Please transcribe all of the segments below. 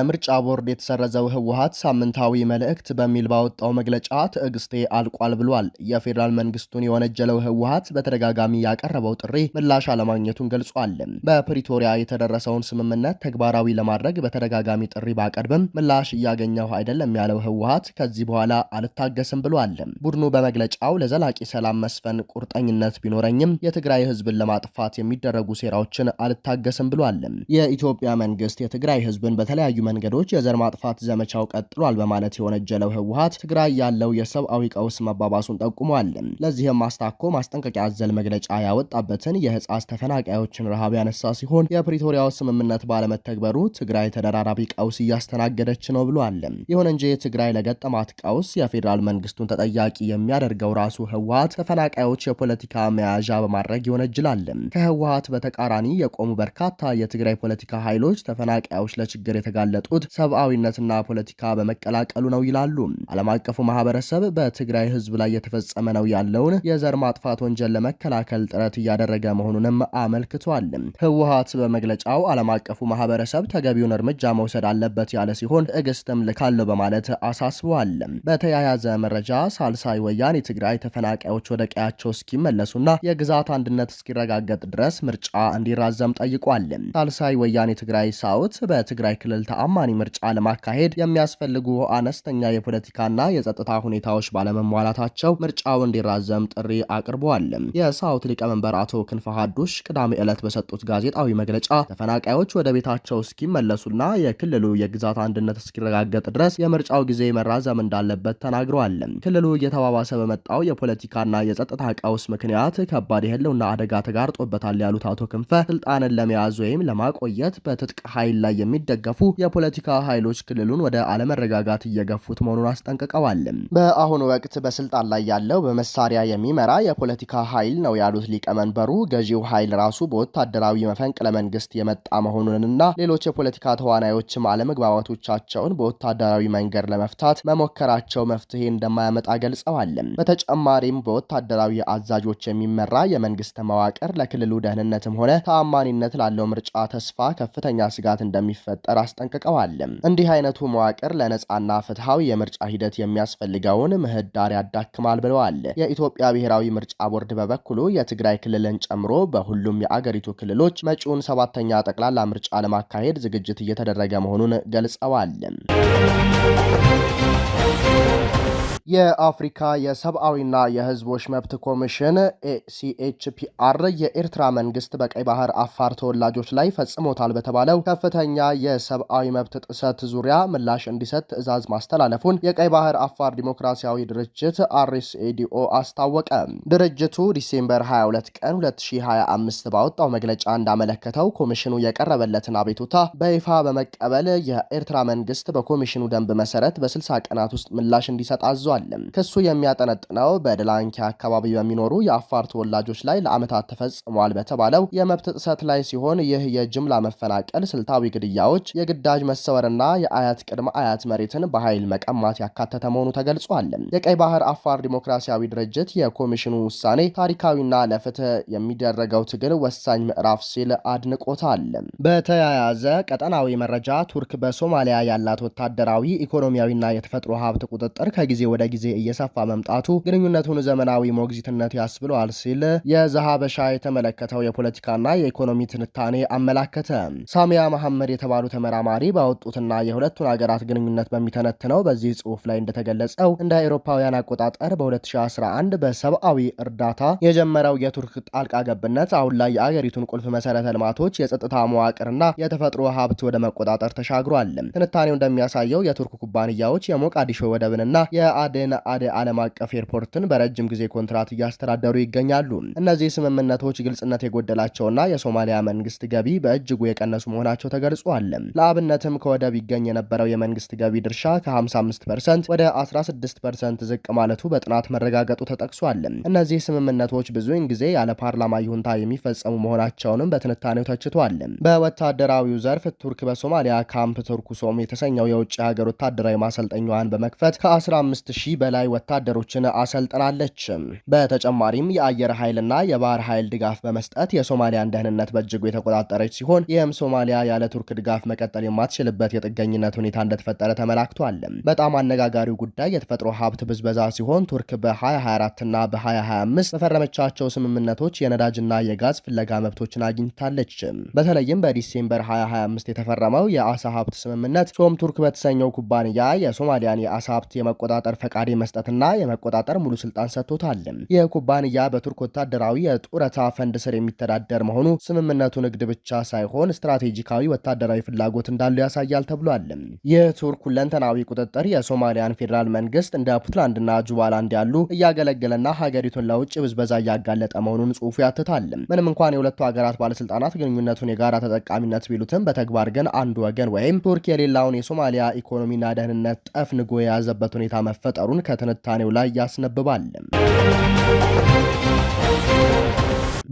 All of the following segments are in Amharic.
በምርጫ ቦርድ የተሰረዘው ህወሓት ሳምንታዊ መልእክት በሚል ባወጣው መግለጫ ትዕግስቴ አልቋል ብሏል። የፌዴራል መንግስቱን የወነጀለው ህወሓት በተደጋጋሚ ያቀረበው ጥሪ ምላሽ አለማግኘቱን ገልጿል። በፕሪቶሪያ የተደረሰውን ስምምነት ተግባራዊ ለማድረግ በተደጋጋሚ ጥሪ ባቀርብም ምላሽ እያገኘሁ አይደለም ያለው ህወሓት ከዚህ በኋላ አልታገስም ብሏል። ቡድኑ በመግለጫው ለዘላቂ ሰላም መስፈን ቁርጠኝነት ቢኖረኝም የትግራይ ህዝብን ለማጥፋት የሚደረጉ ሴራዎችን አልታገስም ብሏል። የኢትዮጵያ መንግስት የትግራይ ህዝብን በተለያዩ መንገዶች የዘር ማጥፋት ዘመቻው ቀጥሏል በማለት የወነጀለው ህወሓት ትግራይ ያለው የሰብአዊ ቀውስ መባባሱን ጠቁሟል። ለዚህም አስታኮ ማስጠንቀቂያ አዘል መግለጫ ያወጣበትን የህጻስ ተፈናቃዮችን ረሃብ ያነሳ ሲሆን የፕሪቶሪያው ስምምነት ባለመተግበሩ ትግራይ ተደራራቢ ቀውስ እያስተናገደች ነው ብሏል። ይሁን እንጂ ትግራይ ለገጠማት ቀውስ የፌዴራል መንግስቱን ተጠያቂ የሚያደርገው ራሱ ህወሓት ተፈናቃዮች የፖለቲካ መያዣ በማድረግ ይወነጅላል። ከህወሓት በተቃራኒ የቆሙ በርካታ የትግራይ ፖለቲካ ኃይሎች ተፈናቃዮች ለችግር የተጋለጡት ሰብአዊነትና ፖለቲካ በመቀላቀሉ ነው ይላሉ። ዓለም አቀፉ ማህበረሰብ በትግራይ ህዝብ ላይ የተፈጸመ ነው ያለውን የዘር ማጥፋት ወንጀል ለመከላከል ጥረት እያደረገ መሆኑንም አመልክቷል። ህወሓት በመግለጫው ዓለም አቀፉ ማህበረሰብ ተገቢውን እርምጃ መውሰድ አለበት ያለ ሲሆን ትዕግስትም ልካለው በማለት አሳስበዋል። በተያያዘ መረጃ ሳልሳይ ወያኔ ትግራይ ተፈናቃዮች ወደ ቀያቸው እስኪመለሱና የግዛት አንድነት እስኪረጋገጥ ድረስ ምርጫ እንዲራዘም ጠይቋል። ሳልሳይ ወያኔ ትግራይ ሳውት በትግራይ ክልል ተአማኒ ምርጫ ለማካሄድ የሚያስፈልጉ አነስተኛ የፖለቲካና የጸጥታ ሁኔታዎች ባለመሟላታቸው ምርጫው እንዲራዘም ጥሪ አቅርበዋል። የሳውት ሊቀመንበር አቶ ክንፈ ሀዱሽ ቅዳሜ ዕለት በሰጡት ጋዜጣዊ መግለጫ ተፈናቃዮች ወደ ቤታቸው እስኪመለሱና የክልሉ የግዛት አንድነት እስኪረጋገጥ ድረስ የምርጫው ጊዜ መራዘም እንዳለበት ተናግረዋል። ክልሉ እየተባባሰ በመጣው የፖለቲካና የጸጥታ ቀውስ ምክንያት ከባድ የህልውና አደጋ ተጋርጦበታል ያሉት አቶ ክንፈ ስልጣንን ለመያዝ ወይም ለማቆየት በትጥቅ ኃይል ላይ የሚደገፉ የፖለቲካ ኃይሎች ክልሉን ወደ አለመረጋጋት እየገፉት መሆኑን አስጠንቅቀዋል። በአሁኑ ወቅት በስልጣን ላይ ያለው በመሳሪያ የሚመራ የፖለቲካ ኃይል ነው ያሉት ሊቀመንበሩ ገዢው ኃይል ራሱ በወታደራዊ መፈንቅለ መንግስት የመጣ መሆኑንና ሌሎች የፖለቲካ ተዋናዮችም አለመግባባቶቻቸውን በወታደራዊ መንገድ ለመፍታት መሞከራቸው መፍትሄ እንደማያመጣ ገልጸዋል። በተጨማሪም በወታደራዊ አዛዦች የሚመራ የመንግስት መዋቅር ለክልሉ ደህንነትም ሆነ ተአማኒነት ላለው ምርጫ ተስፋ ከፍተኛ ስጋት እንደሚፈጠር አስጠንቅቀዋል። እንዲህ አይነቱ መዋቅር ለነጻና ፍትሃዊ የምርጫ ሂደት የሚያስፈልገውን ምህዳር ያዳክማል ብለዋል። የኢትዮጵያ ብሔራዊ ምርጫ ቦርድ በበኩሉ የትግራይ ክልልን ጨምሮ በሁሉም የአገሪቱ ክልሎች መጪውን 7ኛ ጠቅላላ ምርጫ ለማካሄድ ዝግጅት እየተደረገ መሆኑን ገልጸዋል። የአፍሪካ የሰብአዊና የህዝቦች መብት ኮሚሽን ኤሲኤችፒአር የኤርትራ መንግስት በቀይ ባህር አፋር ተወላጆች ላይ ፈጽሞታል በተባለው ከፍተኛ የሰብአዊ መብት ጥሰት ዙሪያ ምላሽ እንዲሰጥ ትዕዛዝ ማስተላለፉን የቀይ ባህር አፋር ዲሞክራሲያዊ ድርጅት አርኤስኤዲኦ አስታወቀ። ድርጅቱ ዲሴምበር 22 ቀን 2025 ባወጣው መግለጫ እንዳመለከተው ኮሚሽኑ የቀረበለትን አቤቱታ በይፋ በመቀበል የኤርትራ መንግስት በኮሚሽኑ ደንብ መሰረት በ60 ቀናት ውስጥ ምላሽ እንዲሰጥ አዟል። ክሱ የሚያጠነጥነው በደላንኪያ አካባቢ በሚኖሩ የአፋር ተወላጆች ላይ ለዓመታት ተፈጽሟል በተባለው የመብት ጥሰት ላይ ሲሆን ይህ የጅምላ መፈናቀል፣ ስልታዊ ግድያዎች፣ የግዳጅ መሰወርና የአያት ቅድመ አያት መሬትን በኃይል መቀማት ያካተተ መሆኑ ተገልጿል። የቀይ ባህር አፋር ዲሞክራሲያዊ ድርጅት የኮሚሽኑ ውሳኔ ታሪካዊና ለፍትህ የሚደረገው ትግል ወሳኝ ምዕራፍ ሲል አድንቆታል። በተያያዘ ቀጠናዊ መረጃ ቱርክ በሶማሊያ ያላት ወታደራዊ ኢኮኖሚያዊና የተፈጥሮ ሀብት ቁጥጥር ከጊዜ ወደ ጊዜ እየሰፋ መምጣቱ ግንኙነቱን ዘመናዊ ሞግዚትነት ያስብለዋል ሲል የዘሃበሻ የተመለከተው የፖለቲካና የኢኮኖሚ ትንታኔ አመላከተ። ሳሚያ መሐመድ የተባሉ ተመራማሪ ባወጡትና የሁለቱን ሀገራት ግንኙነት በሚተነትነው በዚህ ጽሑፍ ላይ እንደተገለጸው እንደ አውሮፓውያን አቆጣጠር በ2011 በሰብአዊ እርዳታ የጀመረው የቱርክ ጣልቃ ገብነት አሁን ላይ የአገሪቱን ቁልፍ መሰረተ ልማቶች፣ የጸጥታ መዋቅርና የተፈጥሮ ሀብት ወደ መቆጣጠር ተሻግሯል። ትንታኔው እንደሚያሳየው የቱርክ ኩባንያዎች የሞቃዲሾ ወደብንና የአዴን አዴ ዓለም አቀፍ ኤርፖርትን በረጅም ጊዜ ኮንትራት እያስተዳደሩ ይገኛሉ። እነዚህ ስምምነቶች ግልጽነት የጎደላቸውና የሶማሊያ መንግስት ገቢ በእጅጉ የቀነሱ መሆናቸው ተገልጿል። ለአብነትም ከወደብ ይገኝ የነበረው የመንግስት ገቢ ድርሻ ከ55% ወደ 16% ዝቅ ማለቱ በጥናት መረጋገጡ ተጠቅሷል። እነዚህ ስምምነቶች ብዙውን ጊዜ ያለ ፓርላማ ይሁንታ የሚፈጸሙ መሆናቸውንም በትንታኔው ተችቷል። በወታደራዊው ዘርፍ ቱርክ በሶማሊያ ካምፕ ቱርኩሶም የተሰኘው የውጭ ሀገር ወታደራዊ ማሰልጠኛዋን በመክፈት ከ15000 ሺህ በላይ ወታደሮችን አሰልጥናለች። በተጨማሪም የአየር ኃይልና የባህር ኃይል ድጋፍ በመስጠት የሶማሊያን ደህንነት በእጅጉ የተቆጣጠረች ሲሆን ይህም ሶማሊያ ያለ ቱርክ ድጋፍ መቀጠል የማትችልበት የጥገኝነት ሁኔታ እንደተፈጠረ ተመላክቷል። በጣም አነጋጋሪው ጉዳይ የተፈጥሮ ሀብት ብዝበዛ ሲሆን ቱርክ በ2024 እና በ2025 በፈረመቻቸው ስምምነቶች የነዳጅና የጋዝ ፍለጋ መብቶችን አግኝታለች። በተለይም በዲሴምበር 2025 የተፈረመው የአሳ ሀብት ስምምነት ሶም ቱርክ በተሰኘው ኩባንያ የሶማሊያን የአሳ ሀብት የመቆጣጠር ፈቃድ መስጠትና የመቆጣጠር ሙሉ ስልጣን ሰጥቶታል። ይህ ኩባንያ በቱርክ ወታደራዊ የጡረታ ፈንድ ስር የሚተዳደር መሆኑ ስምምነቱ ንግድ ብቻ ሳይሆን ስትራቴጂካዊ ወታደራዊ ፍላጎት እንዳለው ያሳያል ተብሏል። የቱርክ ሁለንተናዊ ቁጥጥር የሶማሊያን ፌዴራል መንግስት እንደ ፑንትላንድና ጁባላንድ ያሉ እያገለገለና ሀገሪቱን ለውጭ ብዝበዛ እያጋለጠ መሆኑን ጽሑፉ ያትታል። ምንም እንኳን የሁለቱ ሀገራት ባለስልጣናት ግንኙነቱን የጋራ ተጠቃሚነት ቢሉትም በተግባር ግን አንዱ ወገን ወይም ቱርክ የሌላውን የሶማሊያ ኢኮኖሚና ደህንነት ጠፍንጎ የያዘበት ሁኔታ መፈጠሩን ከትንታኔው ላይ ያስነብባል።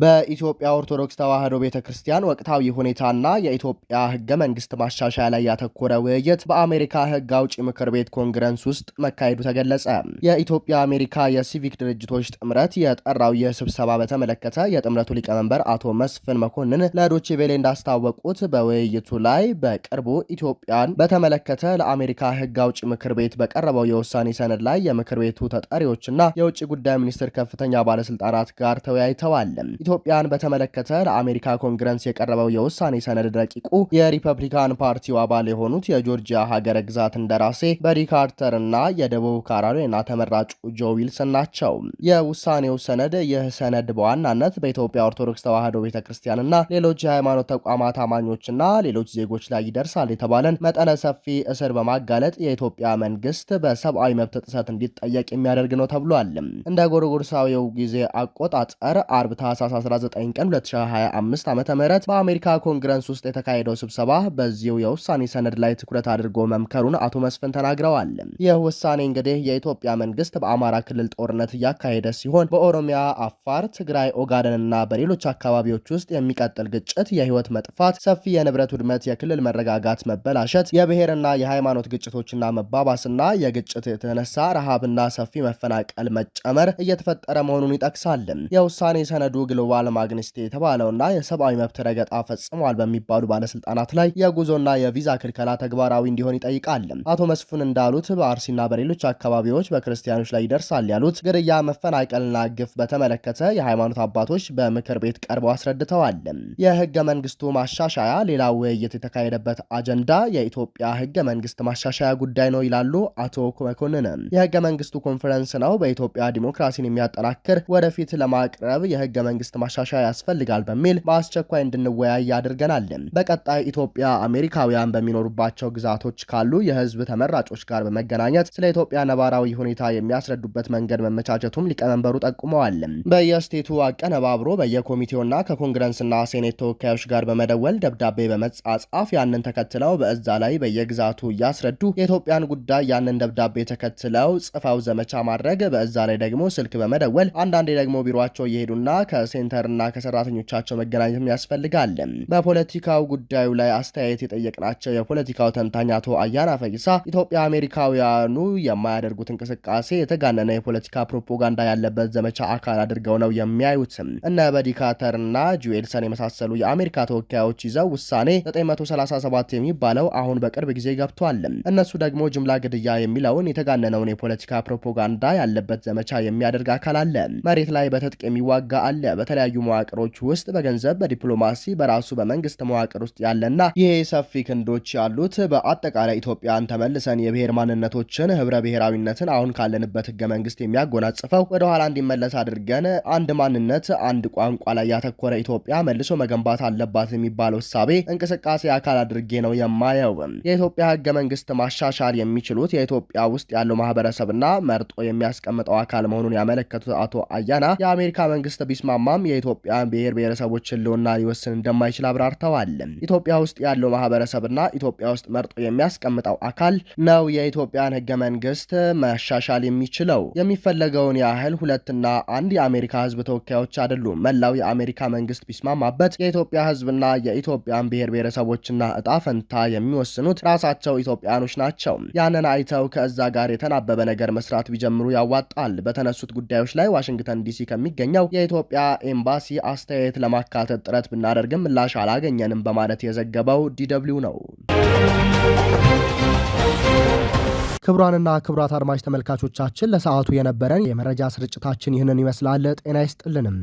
በኢትዮጵያ ኦርቶዶክስ ተዋሕዶ ቤተ ክርስቲያን ወቅታዊ ሁኔታና የኢትዮጵያ ሕገ መንግስት ማሻሻያ ላይ ያተኮረ ውይይት በአሜሪካ ሕግ አውጪ ምክር ቤት ኮንግረስ ውስጥ መካሄዱ ተገለጸ። የኢትዮጵያ አሜሪካ የሲቪክ ድርጅቶች ጥምረት የጠራው ይህ ስብሰባ በተመለከተ የጥምረቱ ሊቀመንበር አቶ መስፍን መኮንን ለዶቼ ቬለ እንዳስታወቁት በውይይቱ ላይ በቅርቡ ኢትዮጵያን በተመለከተ ለአሜሪካ ሕግ አውጪ ምክር ቤት በቀረበው የውሳኔ ሰነድ ላይ የምክር ቤቱ ተጠሪዎችና የውጭ ጉዳይ ሚኒስቴር ከፍተኛ ባለስልጣናት ጋር ተወያይተዋል። ኢትዮጵያን በተመለከተ ለአሜሪካ ኮንግረስ የቀረበው የውሳኔ ሰነድ ረቂቁ የሪፐብሊካን ፓርቲው አባል የሆኑት የጆርጂያ ሀገረ ግዛት እንደራሴ በሪ ካርተር እና የደቡብ ካሮላይና ተመራጩ ጆ ዊልሰን ናቸው። የውሳኔው ሰነድ ይህ ሰነድ በዋናነት በኢትዮጵያ ኦርቶዶክስ ተዋሕዶ ቤተክርስቲያንና ሌሎች የሃይማኖት ተቋማት አማኞችና ሌሎች ዜጎች ላይ ይደርሳል የተባለን መጠነ ሰፊ እስር በማጋለጥ የኢትዮጵያ መንግስት በሰብአዊ መብት ጥሰት እንዲጠየቅ የሚያደርግ ነው ተብሏል። እንደ ጎርጎሮሳዊው ጊዜ አቆጣጠር አርብ ታህሳስ 19 ቀን 2025 ዓ.ም በአሜሪካ ኮንግረስ ውስጥ የተካሄደው ስብሰባ በዚሁ የውሳኔ ሰነድ ላይ ትኩረት አድርጎ መምከሩን አቶ መስፍን ተናግረዋል። ይህ ውሳኔ እንግዲህ የኢትዮጵያ መንግስት በአማራ ክልል ጦርነት እያካሄደ ሲሆን በኦሮሚያ፣ አፋር፣ ትግራይ፣ ኦጋደንና በሌሎች አካባቢዎች ውስጥ የሚቀጥል ግጭት፣ የህይወት መጥፋት፣ ሰፊ የንብረት ውድመት፣ የክልል መረጋጋት መበላሸት፣ የብሔርና የሃይማኖት ግጭቶችና መባባስና የግጭት የተነሳ ረሃብና ሰፊ መፈናቀል መጨመር እየተፈጠረ መሆኑን ይጠቅሳል። የውሳኔ ሰነዱ ግሎባል ማግኒስቲ የተባለውና የሰብአዊ መብት ረገጣ ፈጽሟል በሚባሉ ባለስልጣናት ላይ የጉዞና የቪዛ ክልከላ ተግባራዊ እንዲሆን ይጠይቃል። አቶ መስፍን እንዳሉት በአርሲና በሌሎች አካባቢዎች በክርስቲያኖች ላይ ይደርሳል ያሉት ግድያ፣ መፈናቀልና ግፍ በተመለከተ የሃይማኖት አባቶች በምክር ቤት ቀርበው አስረድተዋል። የህገ መንግስቱ ማሻሻያ ሌላው ውይይት የተካሄደበት አጀንዳ የኢትዮጵያ ህገ መንግስት ማሻሻያ ጉዳይ ነው ይላሉ አቶ መኮንን። የህገ መንግስቱ ኮንፈረንስ ነው በኢትዮጵያ ዲሞክራሲን የሚያጠናክር ወደፊት ለማቅረብ የህገ መንግስት ማሻሻያ ያስፈልጋል በሚል በአስቸኳይ እንድንወያይ አድርገናል። በቀጣይ ኢትዮጵያ አሜሪካውያን በሚኖሩባቸው ግዛቶች ካሉ የህዝብ ተመራጮች ጋር በመገናኘት ስለ ኢትዮጵያ ነባራዊ ሁኔታ የሚያስረዱበት መንገድ መመቻቸቱም ሊቀመንበሩ ጠቁመዋል። በየስቴቱ አቀነባብሮ በየኮሚቴውና ከኮንግረስና ሴኔት ተወካዮች ጋር በመደወል ደብዳቤ በመጻጻፍ ያንን ተከትለው በእዛ ላይ በየግዛቱ እያስረዱ የኢትዮጵያን ጉዳይ ያንን ደብዳቤ ተከትለው ጽፈው ዘመቻ ማድረግ፣ በእዛ ላይ ደግሞ ስልክ በመደወል አንዳንዴ ደግሞ ቢሮቸው እየሄዱና ከሴንተርና ከሰራተኞቻቸው መገናኘትም ያስፈልጋል። በፖለቲካው ጉዳዩ ላይ አስተያየት የጠየቅናቸው የፖለቲካው ተንታኝ አቶ አያና ፈይሳ ኢትዮጵያ አሜሪካውያኑ የማያደርጉት እንቅስቃሴ የተጋነነ የፖለቲካ ፕሮፓጋንዳ ያለበት ዘመቻ አካል አድርገው ነው የሚያዩት። እነ በዲ ካርተርና ጁዌልሰን የመሳሰሉ የአሜሪካ ተወካዮች ይዘው ውሳኔ 937 የሚባለው አሁን በቅርብ ጊዜ ገብቷል። እነሱ ደግሞ ጅምላ ግድያ የሚለውን የተጋነነውን የፖለቲካ ፕሮፓጋንዳ ያለበት ዘመቻ የሚያደርግ አካል አለ። መሬት ላይ በትጥቅ የሚዋጋ አለ። በተለያዩ መዋቅሮች ውስጥ በገንዘብ፣ በዲፕሎማሲ፣ በራሱ በመንግስት መዋቅር ውስጥ ያለና ይሄ ሰፊ ክንዶች ያሉት በአጠቃላይ ኢትዮጵያን ተመልሰን የብሔር ማንነቶችን ህብረ ብሔራዊነትን አሁን ካለንበት ህገ መንግስት የሚያጎናጽፈው ወደ ኋላ እንዲመለስ አድርገን አንድ ማንነት፣ አንድ ቋንቋ ላይ ያተኮረ ኢትዮጵያ መልሶ መገንባት አለባት የሚባለው እሳቤ እንቅስቃሴ አካል አድርጌ ነው የማየው። የኢትዮጵያ ህገ መንግስት ማሻሻል የሚችሉት የኢትዮጵያ ውስጥ ያለው ማህበረሰብና መርጦ የሚያስቀምጠው አካል መሆኑን ያመለከቱት አቶ አያና የአሜሪካ መንግስት ቢስማማ ቢስማማም የኢትዮጵያ ብሔር ብሔረሰቦች ህልውና ሊወስን እንደማይችል አብራርተዋል። ኢትዮጵያ ውስጥ ያለው ማህበረሰብና ኢትዮጵያ ውስጥ መርጦ የሚያስቀምጠው አካል ነው የኢትዮጵያን ህገ መንግስት መሻሻል የሚችለው። የሚፈለገውን ያህል ሁለትና አንድ የአሜሪካ ህዝብ ተወካዮች አይደሉም። መላው የአሜሪካ መንግስት ቢስማማበት የኢትዮጵያ ህዝብና የኢትዮጵያን ብሔር ብሔረሰቦችና እጣ ፈንታ የሚወስኑት ራሳቸው ኢትዮጵያኖች ናቸው። ያንን አይተው ከዛ ጋር የተናበበ ነገር መስራት ቢጀምሩ ያዋጣል። በተነሱት ጉዳዮች ላይ ዋሽንግተን ዲሲ ከሚገኘው የኢትዮጵያ ኤምባሲ አስተያየት ለማካተት ጥረት ብናደርግም ምላሽ አላገኘንም በማለት የዘገበው ዲደብሊው ነው። ክቡራንና ክቡራት አድማጭ ተመልካቾቻችን ለሰዓቱ የነበረን የመረጃ ስርጭታችን ይህንን ይመስላል። ጤና ይስጥልንም።